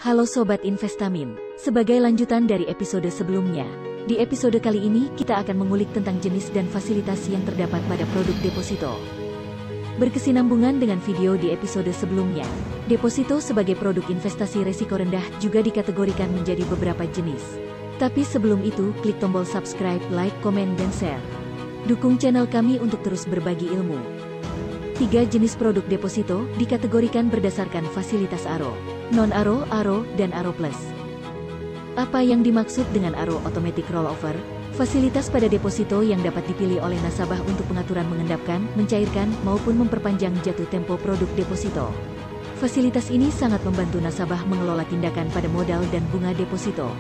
Halo Sobat Investamin, sebagai lanjutan dari episode sebelumnya, di episode kali ini kita akan mengulik tentang jenis dan fasilitas yang terdapat pada produk deposito. Berkesinambungan dengan video di episode sebelumnya, deposito sebagai produk investasi resiko rendah juga dikategorikan menjadi beberapa jenis. Tapi sebelum itu, klik tombol subscribe, like, komen, dan share. Dukung channel kami untuk terus berbagi ilmu. 3 jenis produk deposito dikategorikan berdasarkan fasilitas ARO, non-ARO, ARO, dan ARO Plus. Apa yang dimaksud dengan ARO Automatic Rollover? Fasilitas pada deposito yang dapat dipilih oleh nasabah untuk pengaturan mengendapkan, mencairkan, maupun memperpanjang jatuh tempo produk deposito. Fasilitas ini sangat membantu nasabah mengelola tindakan pada modal dan bunga deposito.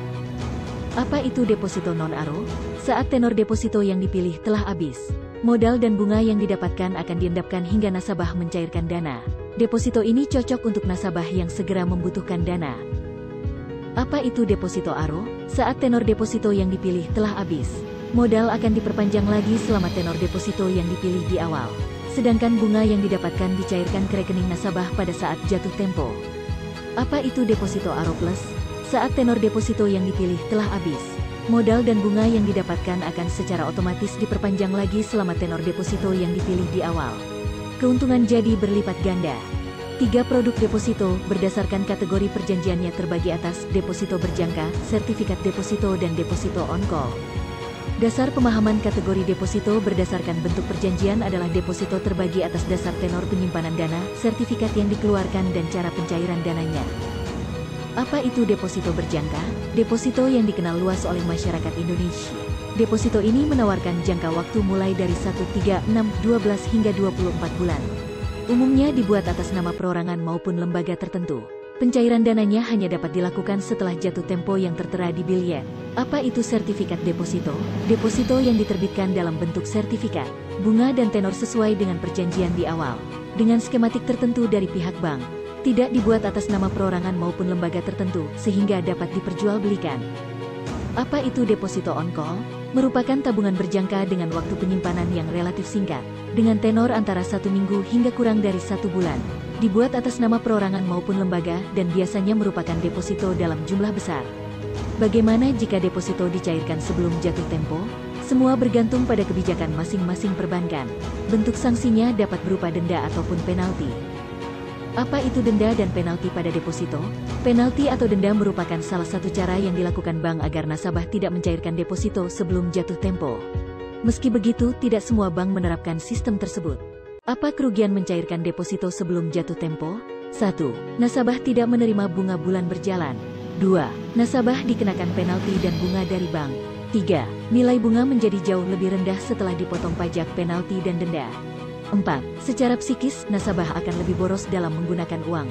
Apa itu deposito non-ARO? Saat tenor deposito yang dipilih telah habis, modal dan bunga yang didapatkan akan diendapkan hingga nasabah mencairkan dana. Deposito ini cocok untuk nasabah yang segera membutuhkan dana. Apa itu deposito ARO? Saat tenor deposito yang dipilih telah habis, modal akan diperpanjang lagi selama tenor deposito yang dipilih di awal. Sedangkan bunga yang didapatkan dicairkan ke rekening nasabah pada saat jatuh tempo. Apa itu deposito ARO Plus? Saat tenor deposito yang dipilih telah habis, modal dan bunga yang didapatkan akan secara otomatis diperpanjang lagi selama tenor deposito yang dipilih di awal. Keuntungan jadi berlipat ganda. 3 produk deposito berdasarkan kategori perjanjiannya terbagi atas deposito berjangka, sertifikat deposito, dan deposito on call. Dasar pemahaman kategori deposito berdasarkan bentuk perjanjian adalah deposito terbagi atas dasar tenor penyimpanan dana, sertifikat yang dikeluarkan, dan cara pencairan dananya. Apa itu deposito berjangka? Deposito yang dikenal luas oleh masyarakat Indonesia. Deposito ini menawarkan jangka waktu mulai dari 1, 3, 6, 12 hingga 24 bulan. Umumnya dibuat atas nama perorangan maupun lembaga tertentu. Pencairan dananya hanya dapat dilakukan setelah jatuh tempo yang tertera di biljet. Apa itu sertifikat deposito? Deposito yang diterbitkan dalam bentuk sertifikat, bunga dan tenor sesuai dengan perjanjian di awal, dengan skematik tertentu dari pihak bank. Tidak dibuat atas nama perorangan maupun lembaga tertentu, sehingga dapat diperjualbelikan. Apa itu deposito on call? Merupakan tabungan berjangka dengan waktu penyimpanan yang relatif singkat, dengan tenor antara 1 minggu hingga kurang dari 1 bulan. Dibuat atas nama perorangan maupun lembaga, dan biasanya merupakan deposito dalam jumlah besar. Bagaimana jika deposito dicairkan sebelum jatuh tempo? Semua bergantung pada kebijakan masing-masing perbankan. Bentuk sanksinya dapat berupa denda ataupun penalti. Apa itu denda dan penalti pada deposito? Penalti atau denda merupakan salah satu cara yang dilakukan bank agar nasabah tidak mencairkan deposito sebelum jatuh tempo. Meski begitu, tidak semua bank menerapkan sistem tersebut. Apa kerugian mencairkan deposito sebelum jatuh tempo? 1. Nasabah tidak menerima bunga bulan berjalan. 2. Nasabah dikenakan penalti dan bunga dari bank. 3. Nilai bunga menjadi jauh lebih rendah setelah dipotong pajak, penalti, dan denda. 4. Secara psikis, nasabah akan lebih boros dalam menggunakan uang.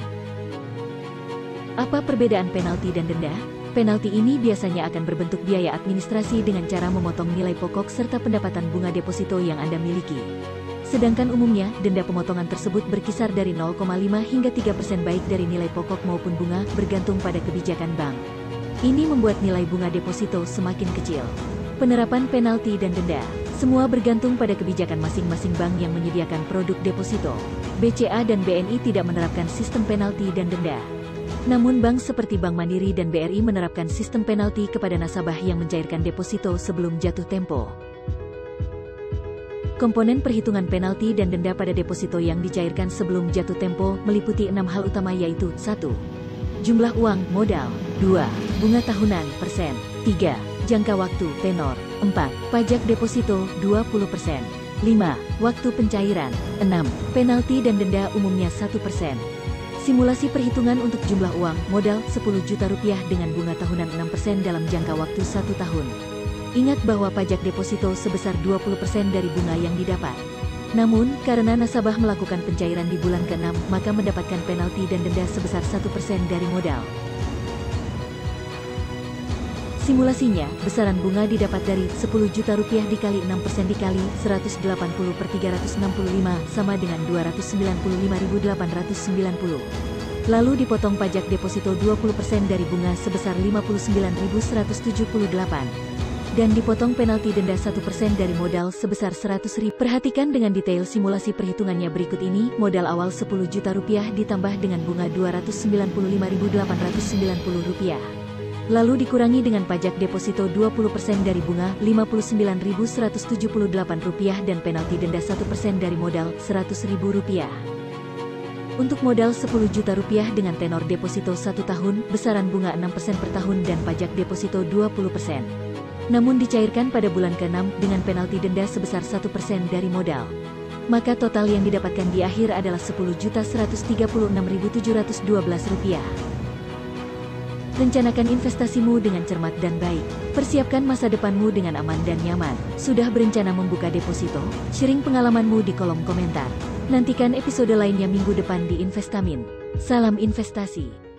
Apa perbedaan penalti dan denda? Penalti ini biasanya akan berbentuk biaya administrasi dengan cara memotong nilai pokok serta pendapatan bunga deposito yang Anda miliki. Sedangkan umumnya, denda pemotongan tersebut berkisar dari 0,5 hingga 3% baik dari nilai pokok maupun bunga, bergantung pada kebijakan bank. Ini membuat nilai bunga deposito semakin kecil. Penerapan penalti dan denda semua bergantung pada kebijakan masing-masing bank yang menyediakan produk deposito. BCA dan BNI tidak menerapkan sistem penalti dan denda. Namun bank seperti Bank Mandiri dan BRI menerapkan sistem penalti kepada nasabah yang mencairkan deposito sebelum jatuh tempo. Komponen perhitungan penalti dan denda pada deposito yang dicairkan sebelum jatuh tempo meliputi 6 hal utama, yaitu 1. Jumlah uang modal. 2. Bunga tahunan persen. 3. Jangka waktu tenor. 4. Pajak deposito 20%. 5. Waktu pencairan. 6. Penalti dan denda umumnya 1%. Simulasi perhitungan untuk jumlah uang modal 10 juta rupiah dengan bunga tahunan 6% dalam jangka waktu 1 tahun. Ingat bahwa pajak deposito sebesar 20% dari bunga yang didapat. Namun, karena nasabah melakukan pencairan di bulan ke-6, maka mendapatkan penalti dan denda sebesar 1% dari modal. Simulasinya, besaran bunga didapat dari 10 juta rupiah dikali 6% dikali 180/365 sama dengan 295.890. Lalu dipotong pajak deposito 20% dari bunga sebesar 59.178. dan dipotong penalti denda 1% dari modal sebesar 100.000. Perhatikan dengan detail simulasi perhitungannya berikut ini. Modal awal 10 juta rupiah ditambah dengan bunga Rp295.890. Lalu dikurangi dengan pajak deposito 20% dari bunga Rp59.178 dan penalti denda 1% dari modal Rp100.000. Untuk modal 10 juta rupiah dengan tenor deposito 1 tahun, besaran bunga 6% per tahun dan pajak deposito 20%. Namun dicairkan pada bulan ke-6 dengan penalti denda sebesar 1% dari modal. Maka total yang didapatkan di akhir adalah Rp10.136.712. Rencanakan investasimu dengan cermat dan baik. Persiapkan masa depanmu dengan aman dan nyaman. Sudah berencana membuka deposito? Sharing pengalamanmu di kolom komentar. Nantikan episode lainnya minggu depan di Investamin. Salam investasi.